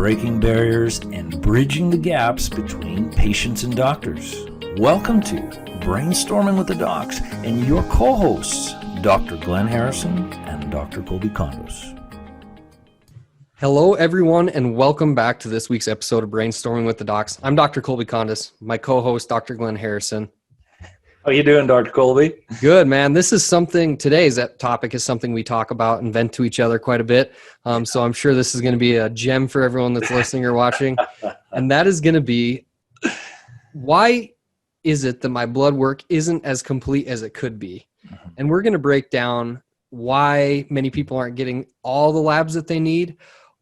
breaking barriers and bridging the gaps between patients and doctors. Welcome to Brainstorming with the Docs and your co-hosts, Dr. Glenn Harrison and Dr. Kolby Condos. Hello, everyone, and welcome back to this week's episode of Brainstorming with the Docs. I'm Dr. Kolby Condos, my co-host, Dr. Glenn Harrison. How you doing, Dr. Kolby? Good, man. This is something, today's topic is something we talk about and vent to each other quite a bit. So I'm sure this is going to be a gem for everyone that's listening or watching. And that is going to be, why is it that my blood work isn't as complete as it could be? And we're going to break down why many people aren't getting all the labs that they need,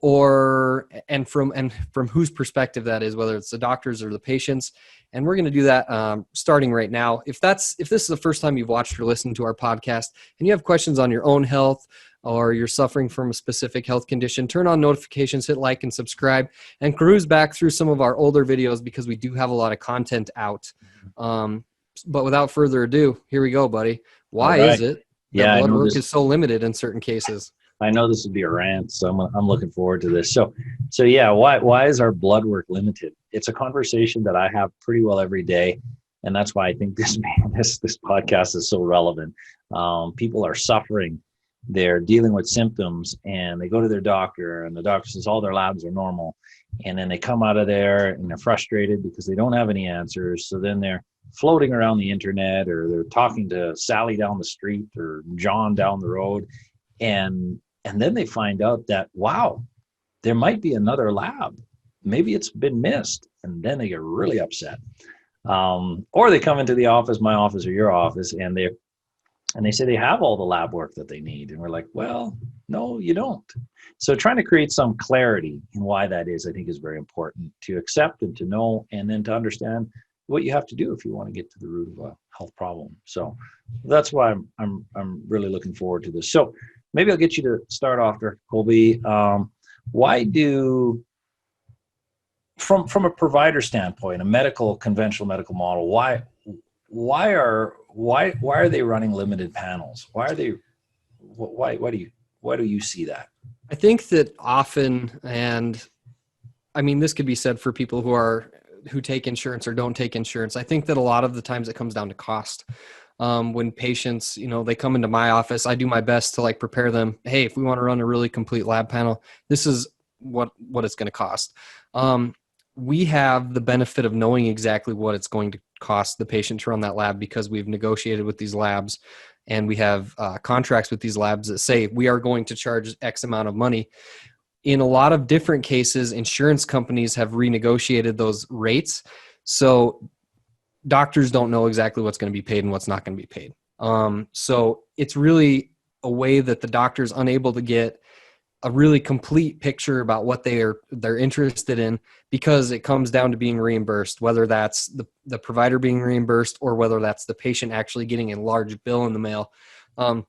and from whose perspective that is, whether it's the doctors or the patients. And we're going to do that starting right now. If this is the first time you've watched or listened to our podcast and you have questions on your own health or you're suffering from a specific health condition, turn on notifications, hit like and subscribe, and cruise back through some of our older videos because we do have a lot of content out. But without further ado, here we go, buddy. Why is it that blood work is so limited in certain cases? I know this would be a rant, so I'm looking forward to this. So yeah, why is our blood work limited? It's a conversation that I have pretty well every day, and that's why I think this podcast is so relevant. People are suffering, they're dealing with symptoms, and they go to their doctor, and the doctor says all their labs are normal, and then they come out of there and they're frustrated because they don't have any answers. So then they're floating around the internet, or they're talking to Sally down the street or John down the road, and then they find out that, wow, there might be another lab. Maybe it's been missed. And then they get really upset. Or they come into the office, my office or your office, and they say they have all the lab work that they need. And we're like, well, no, you don't. So trying to create some clarity in why that is, I think, is very important to accept and to know, and then to understand what you have to do if you want to get to the root of a health problem. So that's why I'm really looking forward to this. So maybe I'll get you to start off, Dr. Kolby. Why do, from a provider standpoint, a conventional medical model, why are they running limited panels? Why do you see that? I think that often, and I mean, this could be said for people who take insurance or don't take insurance. I think that a lot of the times it comes down to cost. When patients, they come into my office, I do my best to prepare them. Hey, if we want to run a really complete lab panel, this is what it's going to cost. We have the benefit of knowing exactly what it's going to cost the patient to run that lab because we've negotiated with these labs and we have contracts with these labs that say we are going to charge X amount of money. In a lot of different cases, insurance companies have renegotiated those rates. So doctors don't know exactly what's going to be paid and what's not going to be paid. So it's really a way that the doctor's unable to get a really complete picture about what they're interested in, because it comes down to being reimbursed, whether that's the provider being reimbursed or whether that's the patient actually getting a large bill in the mail. I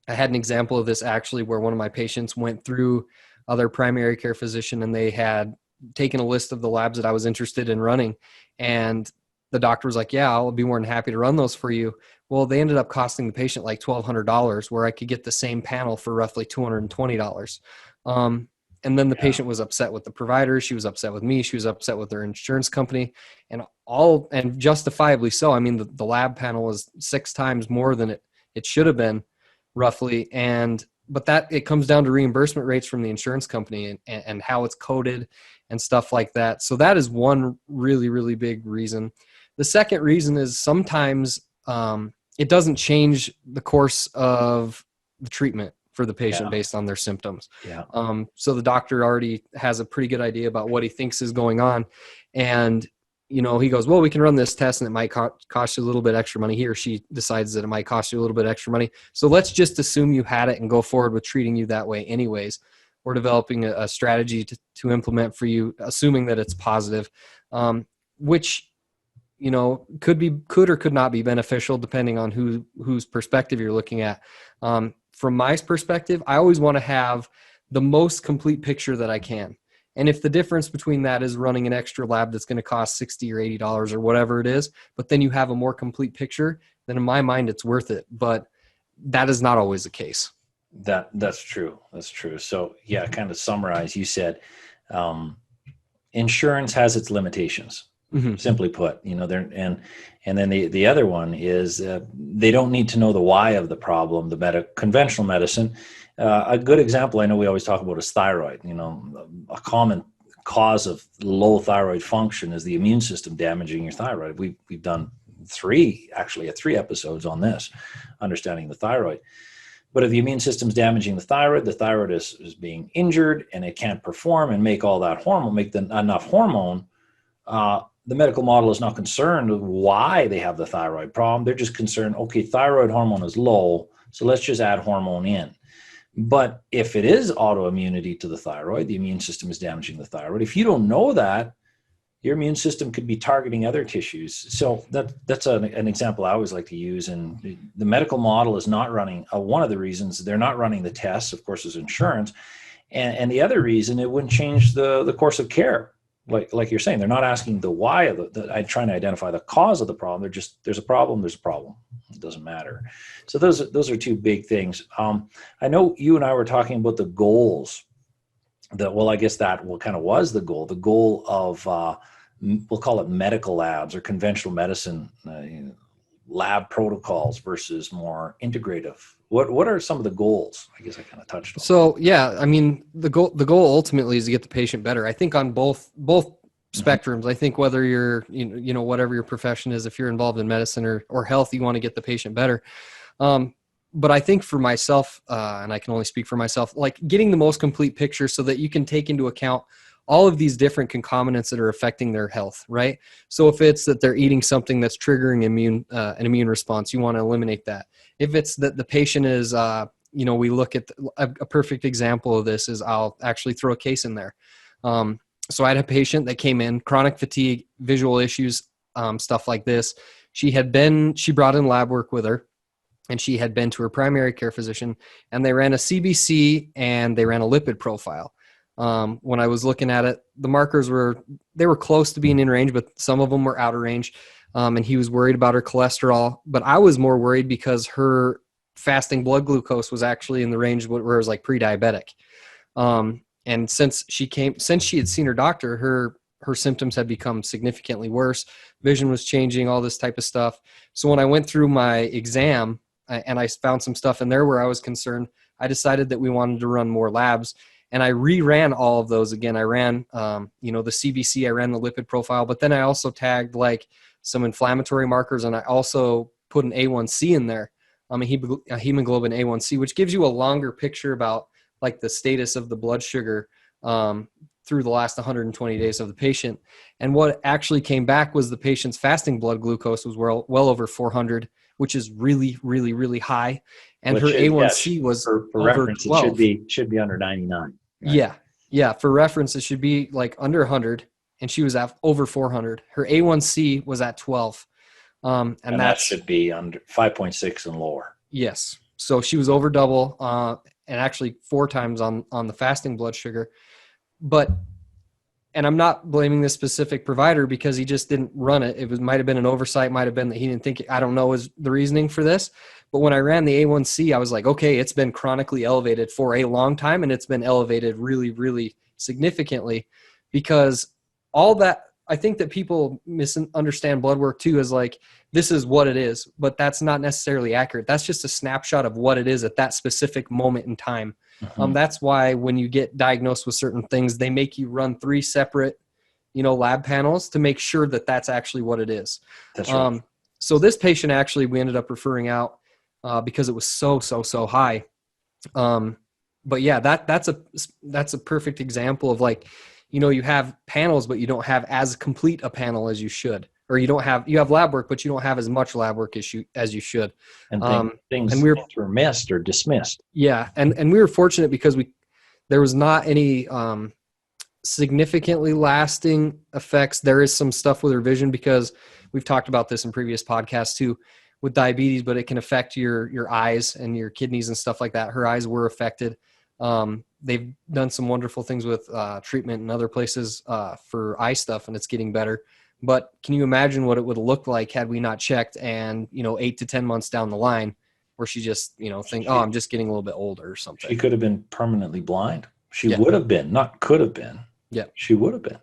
had an example of this actually where one of my patients went through other primary care physician and they had taken a list of the labs that I was interested in running, and the doctor was like, yeah, I'll be more than happy to run those for you. Well, they ended up costing the patient like $1,200, where I could get the same panel for roughly $220. And then the patient was upset with the provider. She was upset with me. She was upset with their insurance company, and justifiably so. I mean, the lab panel was 6 times more than it should have been, roughly. But it comes down to reimbursement rates from the insurance company and how it's coded and stuff like that. So that is one really, really big reason. The second reason is sometimes it doesn't change the course of the treatment for the patient based on their symptoms. Yeah. So the doctor already has a pretty good idea about what he thinks is going on. And, he goes, well, we can run this test and it might cost you a little bit extra money. He or she decides that it might cost you a little bit extra money. So let's just assume you had it and go forward with treating you that way anyways. We're developing a strategy to implement for you, assuming that it's positive, which could or could not be beneficial depending on whose perspective you're looking at. From my perspective, I always want to have the most complete picture that I can. And if the difference between that is running an extra lab that's going to cost $60 or $80 or whatever it is, but then you have a more complete picture, then in my mind, it's worth it. But that is not always the case. That's true. That's true. So yeah, kind of summarize, you said, insurance has its limitations. Mm-hmm. Simply put, there, and then the other one is they don't need to know the why of the problem. The conventional medicine, a good example I know we always talk about is thyroid. A common cause of low thyroid function is the immune system damaging your thyroid. We've done three episodes on this, understanding the thyroid. But if the immune system's damaging the thyroid is being injured and it can't perform and make all that hormone, enough hormone. The medical model is not concerned with why they have the thyroid problem. They're just concerned, okay, thyroid hormone is low, so let's just add hormone in. But if it is autoimmunity to the thyroid, the immune system is damaging the thyroid. If you don't know that, your immune system could be targeting other tissues. So that's an example I always like to use. And the medical model is not running, one of the reasons they're not running the tests, of course, is insurance. And the other reason, it wouldn't change the course of care. Like you're saying, they're not asking the why of I'm trying to identify the cause of the problem. They're just, there's a problem. It doesn't matter. So those are two big things. I know you and I were talking about the goals I guess that kind of was the goal of, we'll call it medical labs or conventional medicine, lab protocols versus more integrative. What are some of the goals? I guess I kind of touched on. So yeah, I mean, the goal ultimately is to get the patient better. I think on both spectrums. I think whether you're, whatever your profession is, if you're involved in medicine or health, you want to get the patient better. But I think for myself, and I can only speak for myself, like getting the most complete picture so that you can take into account all of these different concomitants that are affecting their health, right? So if it's that they're eating something that's triggering an immune response, you want to eliminate that. If it's that the patient is, we look at a perfect example of this is I'll actually throw a case in there. So I had a patient that came in, chronic fatigue, visual issues, stuff like this. She brought in lab work with her, and she had been to her primary care physician, and they ran a CBC and they ran a lipid profile. When I was looking at it, the markers were close to being in range, but some of them were out of range. And he was worried about her cholesterol, but I was more worried because her fasting blood glucose was actually in the range where it was like pre-diabetic. And since she had seen her doctor, her symptoms had become significantly worse. Vision was changing, all this type of stuff. So when I went through my exam and I found some stuff in there where I was concerned, I decided that we wanted to run more labs. And I reran all of those again. I ran, the CBC, I ran the lipid profile, but then I also tagged like some inflammatory markers, and I also put an A1C in there, a hemoglobin A1C, which gives you a longer picture about like the status of the blood sugar through the last 120 days of the patient. And what actually came back was the patient's fasting blood glucose was well over 400, which is really, really, really high. And her A1C was for over reference, 12. It should be under 99. Right? Yeah. For reference, it should be like under 100, and she was at over 400. Her A1C was at 12. And that should be under 5.6 and lower. Yes. So she was over double, and actually 4 times on the fasting blood sugar. And I'm not blaming this specific provider because he just didn't run it. It might have been an oversight, might have been that he didn't think, I don't know is the reasoning for this. But when I ran the A1C, I was like, okay, it's been chronically elevated for a long time, and it's been elevated really, really significantly, because all that, I think that people misunderstand blood work too as like, this is what it is, but that's not necessarily accurate. That's just a snapshot of what it is at that specific moment in time. Mm-hmm. That's why when you get diagnosed with certain things, they make you run 3 separate, lab panels to make sure that that's actually what it is. That's right. So this patient actually, we ended up referring out because it was so high. But yeah, that's a perfect example of like, you have panels, but you don't have as complete a panel as you should, or you have lab work, but you don't have as much lab work as you should. And things were missed or dismissed. Yeah. And we were fortunate because there was not any significantly lasting effects. There is some stuff with her vision, because we've talked about this in previous podcasts too, with diabetes, but it can affect your eyes and your kidneys and stuff like that. Her eyes were affected. They've done some wonderful things with treatment in other places for eye stuff, and it's getting better. But can you imagine what it would look like had we not checked, and 8 to 10 months down the line, where she just I'm just getting a little bit older or something. She could have been permanently blind. She would have been, not could have been. Yeah, she would have been.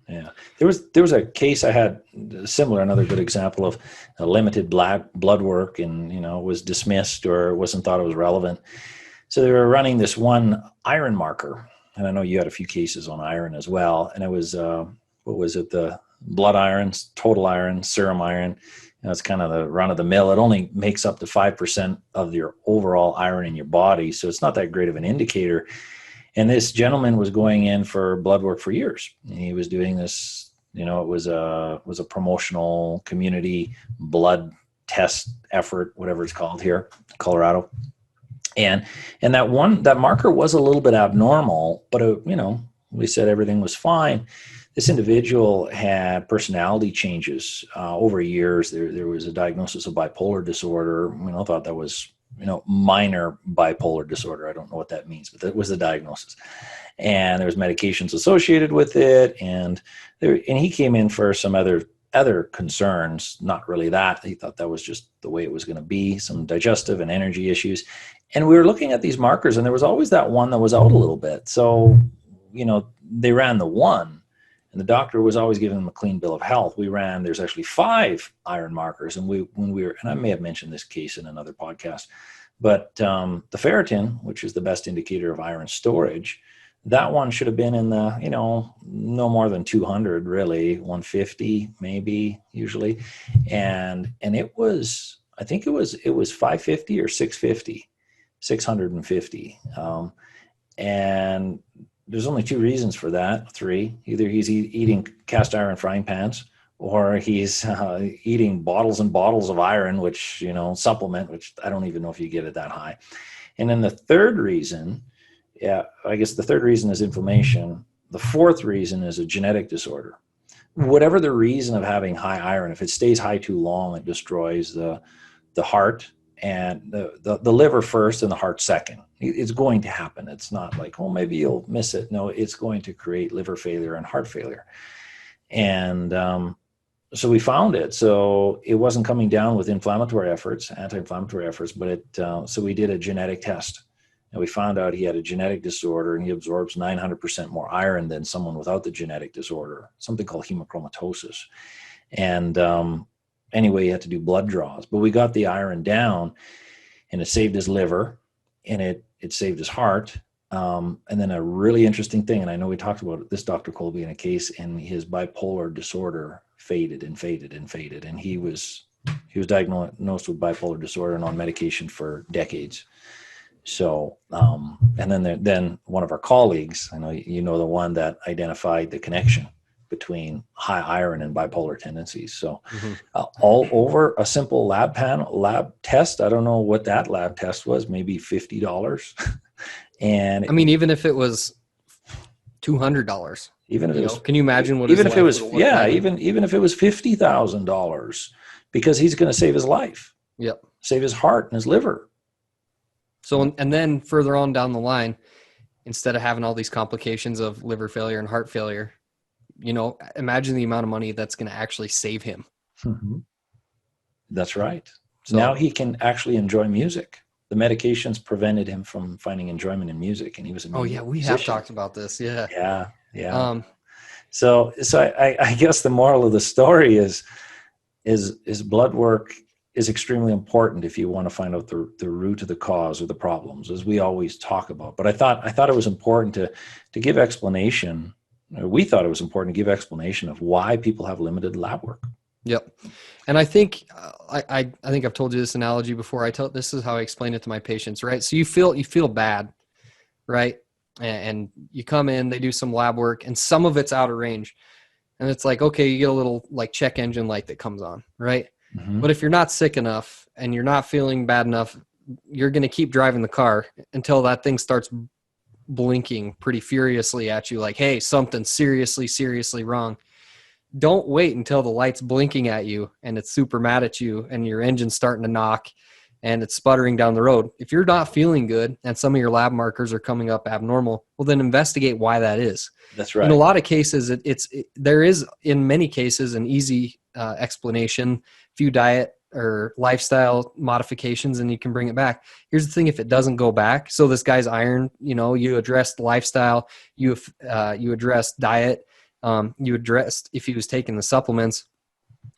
Yeah. There was a case I had similar, another good example of a limited blood work, and, was dismissed or wasn't thought it was relevant. So they were running this one iron marker, and I know you had a few cases on iron as well. And it was, what was it? The blood iron, total iron, serum iron. It's kind of the run of the mill. It only makes up to 5% of your overall iron in your body. So it's not that great of an indicator. And this gentleman was going in for blood work for years. And he was doing this, it was a promotional community blood test effort, whatever it's called here, Colorado. And that marker was a little bit abnormal, but we said everything was fine. This individual had personality changes over years. There was a diagnosis of bipolar disorder. Thought that was minor bipolar disorder. I don't know what that means, but that was the diagnosis. And there was medications associated with it. And he came in for some other concerns, not really that. He thought that was just the way it was going to be, some digestive and energy issues. And we were looking at these markers, and there was always that one that was out a little bit. So, they ran the one, and the doctor was always giving them a clean bill of health. There's actually 5 iron markers. And and I may have mentioned this case in another podcast, but the ferritin, which is the best indicator of iron storage, that one should have been in the, no more than 200, really, 150 maybe usually. And it was, I think it was 550 or 650, 650. And there's only 2 reasons for that, 3. Either he's eating cast iron frying pans, or he's eating bottles and bottles of iron, which, supplement, which I don't even know if you get it that high. And then the third reason, I guess the third reason is inflammation. The fourth reason is a genetic disorder. Whatever the reason of having high iron, if it stays high too long, it destroys the heart, and the liver first and the heart second. It's going to happen. It's not like, oh, maybe you'll miss it. No, it's going to create liver failure and heart failure. And so we found it. So it wasn't coming down with anti-inflammatory efforts, but so we did a genetic test. And we found out he had a genetic disorder, and he absorbs 900% more iron than someone without the genetic disorder, something called hemochromatosis. And anyway, he had to do blood draws. But we got the iron down, and it saved his liver, and it saved his heart. And then a really interesting thing, and I know we talked about this, Dr. Kolby, in a case, and his bipolar disorder faded and faded and faded. And he was diagnosed with bipolar disorder and on medication for decades. So, and then one of our colleagues, I know the one that identified the connection between high iron and bipolar tendencies. So, all over a simple lab test. I don't know what that lab test was, maybe $50. And even if it was $200, even if it was, can you imagine what? Even if it was, even if it was $50,000, because he's going to save his life. Yep. Save his heart and his liver. So, and then further on down the line, instead of having all these complications of liver failure and heart failure, imagine the amount of money that's going to actually save him. Mm-hmm. That's right. So now he can actually enjoy music. The medications prevented him from finding enjoyment in music, and he was a musician. We have talked about this. Yeah. So I guess the moral of the story is blood work is extremely important if you want to find out the root of the cause or the problems, as we always talk about. But I thought it was important to give explanation. We thought it was important to give explanation of why people have limited lab work. Yep. And I think I think I've told you this analogy before. This is how I explain it to my patients, right? So you feel bad, right? And you come in, they do some lab work, and some of it's out of range. And it's like, okay, you get a little like check engine light that comes on, right? Mm-hmm. But if you're not sick enough and you're not feeling bad enough, you're going to keep driving the car until that thing starts blinking pretty furiously at you like, hey, something's seriously wrong. Don't wait until the light's blinking at you and it's super mad at you and your engine's starting to knock and it's sputtering down the road. If you're not feeling good and some of your lab markers are coming up abnormal, well, then investigate why that is. That's right. In a lot of cases, there is, in many cases, an easy explanation, few diet or lifestyle modifications, and you can bring it back. Here's the thing: if it doesn't go back, so this guy's iron, you addressed lifestyle, you addressed diet, you addressed if he was taking the supplements.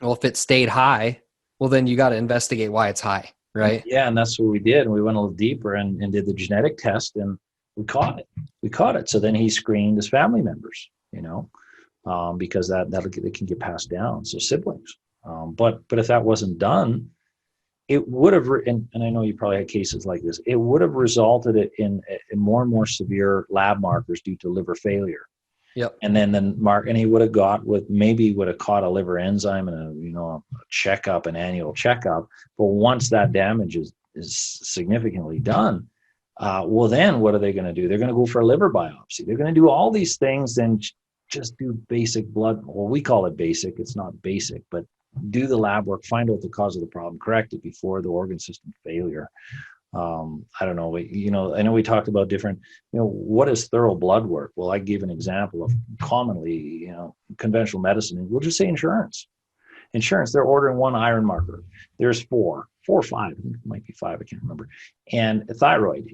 Well, if it stayed high, well, then you got to investigate why it's high, right? Yeah, and that's what we did. And we went a little deeper and did the genetic test, and we caught it. We caught it. So then he screened his family members, because it can get passed down. So siblings. But if that wasn't done, it would have, and I know you probably had cases like this, it would have resulted in more and more severe lab markers due to liver failure. Yep. And then and he would have caught a liver enzyme and a checkup, an annual checkup. But once that damage is significantly done, well, then what are they going to do? They're going to go for a liver biopsy. They're going to do all these things and just do basic blood. Well, we call it basic. It's not basic, but do the lab work, find out the cause of the problem, correct it before the organ system failure. I don't know. I know we talked about different, what is thorough blood work? Well, I gave an example of commonly, conventional medicine. We'll just say insurance. They're ordering one iron marker. There's four or five, it might be five, I can't remember. And thyroid,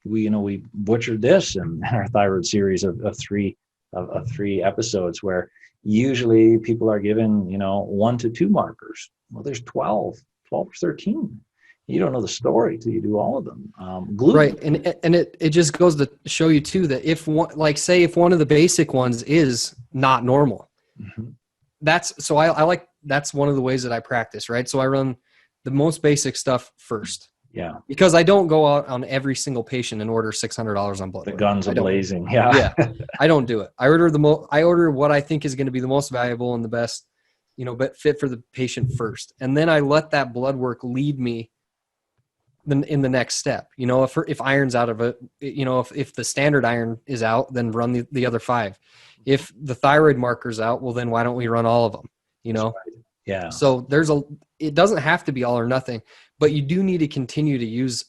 we butchered this and our thyroid series of three episodes where usually people are given, 1 to 2 markers. Well, there's 12 or 13. You don't know the story till you do all of them. Gluten. Right. And it just goes to show you too, that if one of the basic ones is not normal, that's one of the ways that I practice, right? So I run the most basic stuff first. Yeah. Because I don't go out on every single patient and order $600 on blood. The guns are blazing. Yeah. Yeah. I don't do it. I order what I think is going to be the most valuable and the best, but fit for the patient first. And then I let that blood work lead me in the next step. If iron's out of it, if the standard iron is out, then run the other 5. If the thyroid marker's out, well, then why don't we run all of them? Right. Yeah. So it doesn't have to be all or nothing, but you do need to continue to use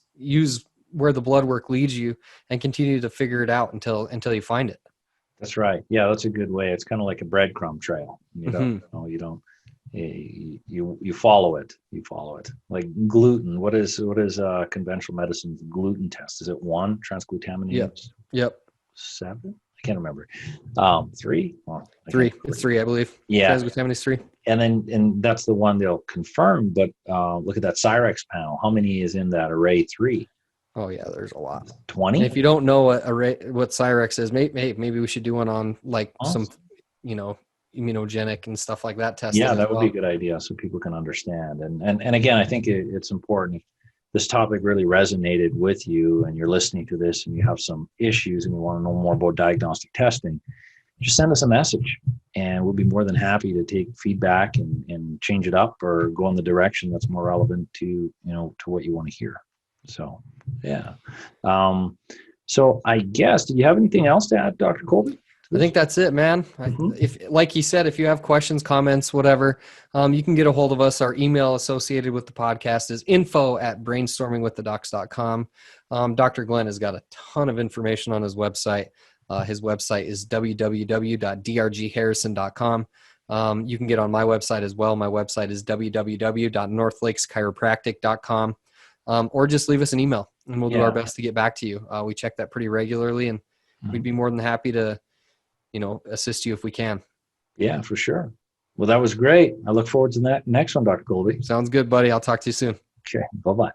where the blood work leads you and continue to figure it out until you find it. That's right. Yeah, that's a good way. It's kind of like a breadcrumb trail. You follow it. You follow it. Like gluten. What is conventional medicine's gluten test? Is it 1 transglutaminase? Yep. 7? I can't remember. 3? Well, 3. It's 3, I believe. Yeah. Transglutaminase 3. And that's the one they'll confirm. But look at that Cyrex panel. How many is in that array 3? Oh yeah, there's a lot. 20. And if you don't know what Cyrex is, maybe we should do one on some, immunogenic and stuff like that testing. Yeah, that would be a good idea so people can understand. And again, I think it's important. If this topic really resonated with you and you're listening to this and you have some issues and you want to know more about diagnostic testing, just send us a message and we'll be more than happy to take feedback and change it up or go in the direction that's more relevant to what you want to hear. So, yeah. So I guess, do you have anything else to add, Dr. Kolby? I think that's it, man. If, like you said, if you have questions, comments, whatever, you can get a hold of us. Our email associated with the podcast is info@brainstormingwiththedocs.com. Dr. Glenn has got a ton of information on his website. His website is www.drgharrison.com. You can get on my website as well. My website is www.northlakescheropractic.com. Or just leave us an email and we'll do our best to get back to you. We check that pretty regularly and we'd be more than happy to, assist you if we can. Yeah, for sure. Well, that was great. I look forward to that next one, Dr. Kolby. Sounds good, buddy. I'll talk to you soon. Okay. Bye-bye.